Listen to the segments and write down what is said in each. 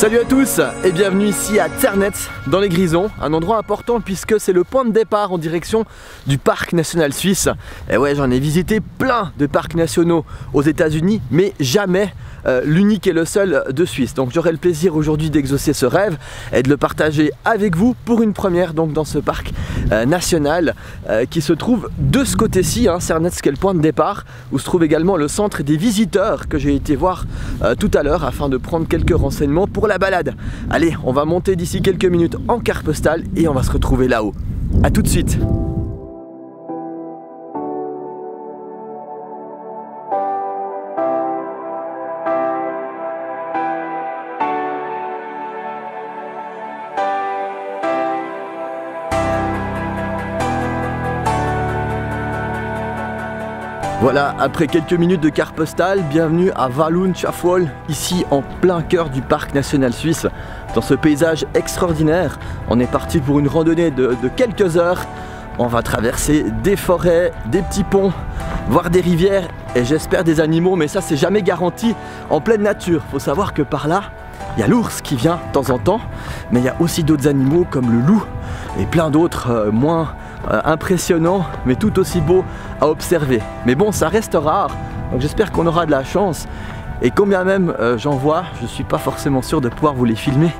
Salut à tous et bienvenue ici à Ternetz dans les Grisons, un endroit important puisque c'est le point de départ en direction du parc national suisse. Et ouais, j'en ai visité plein de parcs nationaux aux États-Unis, mais jamais l'unique et le seul de Suisse. Donc j'aurai le plaisir aujourd'hui d'exaucer ce rêve et de le partager avec vous pour une première donc dans ce parc national qui se trouve de ce côté-ci, Ternetz qui est le point de départ, où se trouve également le centre des visiteurs que j'ai été voir tout à l'heure afin de prendre quelques renseignements pour la balade. Allez, on va monter d'ici quelques minutes en carte postale et on va se retrouver là-haut. A tout de suite. Voilà, après quelques minutes de carte postale, bienvenue à Wallunschafwol, ici en plein cœur du parc national suisse. Dans ce paysage extraordinaire, on est parti pour une randonnée de quelques heures. On va traverser des forêts, des petits ponts, voir des rivières et j'espère des animaux, mais ça c'est jamais garanti en pleine nature. Faut savoir que par là, il y a l'ours qui vient de temps en temps, mais il y a aussi d'autres animaux comme le loup et plein d'autres moins impressionnant mais tout aussi beau à observer. Mais bon, ça reste rare, donc j'espère qu'on aura de la chance. Et combien même j'en vois, je suis pas forcément sûr de pouvoir vous les filmer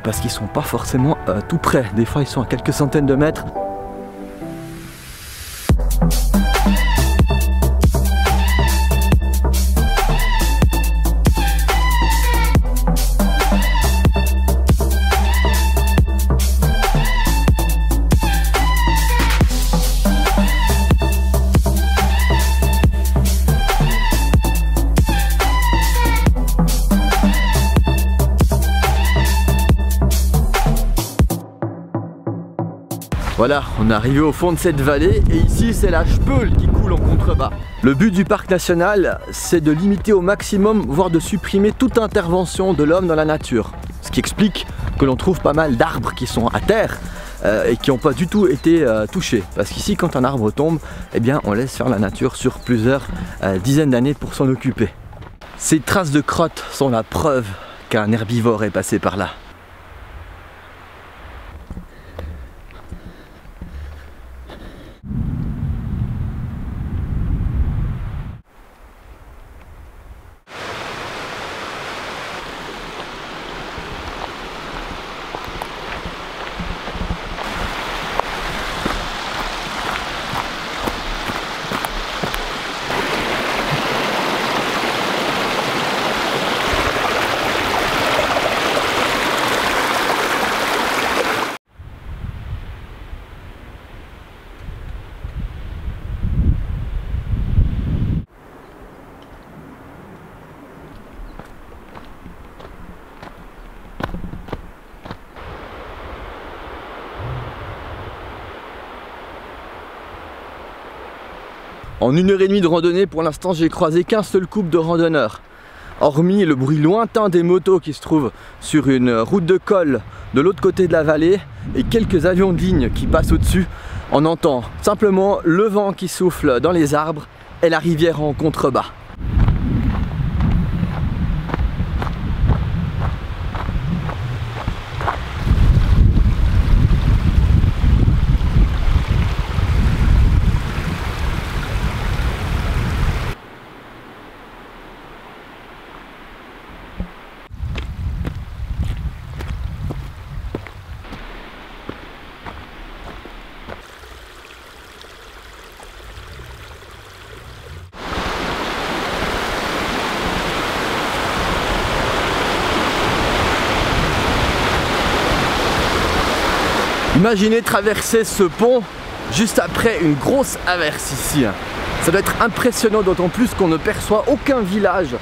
parce qu'ils sont pas forcément tout près. Des fois ils sont à quelques centaines de mètres. Voilà, on est arrivé au fond de cette vallée et ici c'est la Speul qui coule en contrebas. Le but du parc national, c'est de limiter au maximum, voire de supprimer toute intervention de l'homme dans la nature. Ce qui explique que l'on trouve pas mal d'arbres qui sont à terre et qui n'ont pas du tout été touchés. Parce qu'ici, quand un arbre tombe, eh bien, on laisse faire la nature sur plusieurs dizaines d'années pour s'en occuper. Ces traces de crottes sont la preuve qu'un herbivore est passé par là. En 1h30 de randonnée, pour l'instant, j'ai croisé qu'un seul couple de randonneurs. Hormis le bruit lointain des motos qui se trouvent sur une route de col de l'autre côté de la vallée et quelques avions de ligne qui passent au-dessus, on entend simplement le vent qui souffle dans les arbres et la rivière en contrebas. Imaginez traverser ce pont juste après une grosse averse ici. Ça doit être impressionnant, d'autant plus qu'on ne perçoit aucun village,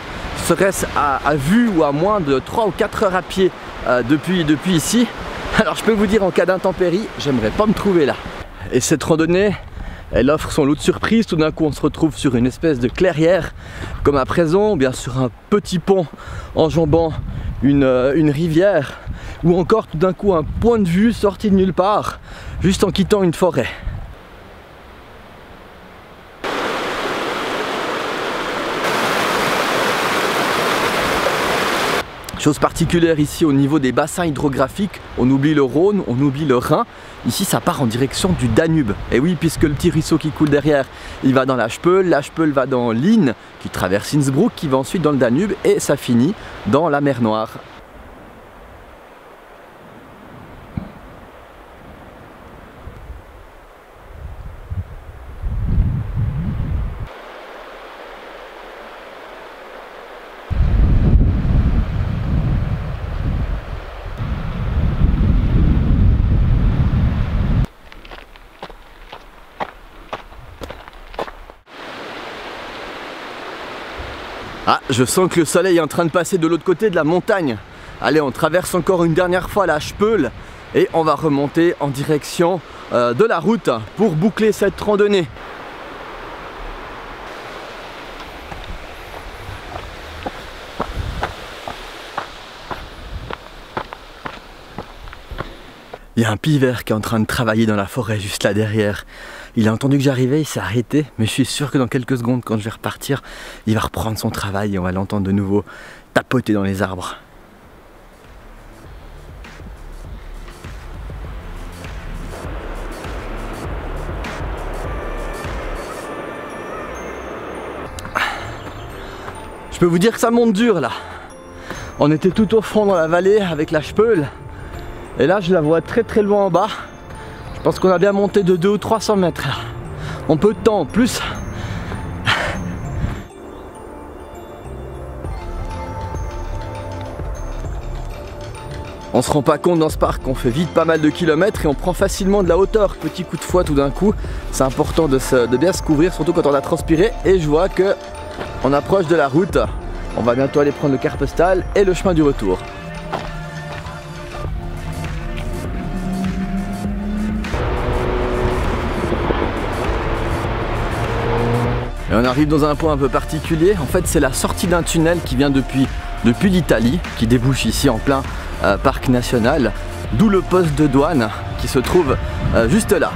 serait-ce à vue ou à moins de 3 ou 4 heures à pied depuis ici. Alors je peux vous dire, en cas d'intempérie, j'aimerais pas me trouver là. Et cette randonnée, elle offre son lot de surprises. Tout d'un coup on se retrouve sur une espèce de clairière comme à présent, ou bien sur un petit pont enjambant une rivière, ou encore tout d'un coup un point de vue sorti de nulle part, juste en quittant une forêt. Chose particulière ici au niveau des bassins hydrographiques, on oublie le Rhône, on oublie le Rhin. Ici ça part en direction du Danube. Et oui, puisque le petit ruisseau qui coule derrière, il va dans l'Aspöl va dans l'Inn, qui traverse Innsbruck, qui va ensuite dans le Danube, et ça finit dans la mer Noire. Ah, je sens que le soleil est en train de passer de l'autre côté de la montagne. Allez, on traverse encore une dernière fois la Spöl et on va remonter en direction de la route pour boucler cette randonnée. Il y a un pivert qui est en train de travailler dans la forêt juste là derrière. Il a entendu que j'arrivais, il s'est arrêté, mais je suis sûr que dans quelques secondes, quand je vais repartir, il va reprendre son travail et on va l'entendre de nouveau tapoter dans les arbres. Je peux vous dire que ça monte dur là. On était tout au fond dans la vallée avec la Spöl. Et là je la vois très très loin en bas. Je pense qu'on a bien monté de 200 ou 300 mètres là. En peu de temps en plus. On se rend pas compte dans ce parc, on fait vite pas mal de kilomètres et on prend facilement de la hauteur. Petit coup de fouet tout d'un coup. C'est important de bien se couvrir, surtout quand on a transpiré. Et je vois que on approche de la route. On va bientôt aller prendre le Karpestal et le chemin du retour. Et on arrive dans un point un peu particulier. En fait, c'est la sortie d'un tunnel qui vient depuis l'Italie, qui débouche ici en plein parc national, d'où le poste de douane qui se trouve juste là.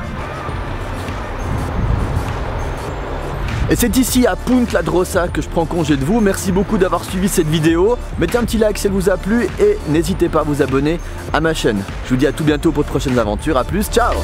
Et c'est ici à Punta Grossa que je prends congé de vous. Merci beaucoup d'avoir suivi cette vidéo. Mettez un petit like si elle vous a plu et n'hésitez pas à vous abonner à ma chaîne. Je vous dis à tout bientôt pour de prochaines aventures. A plus, ciao!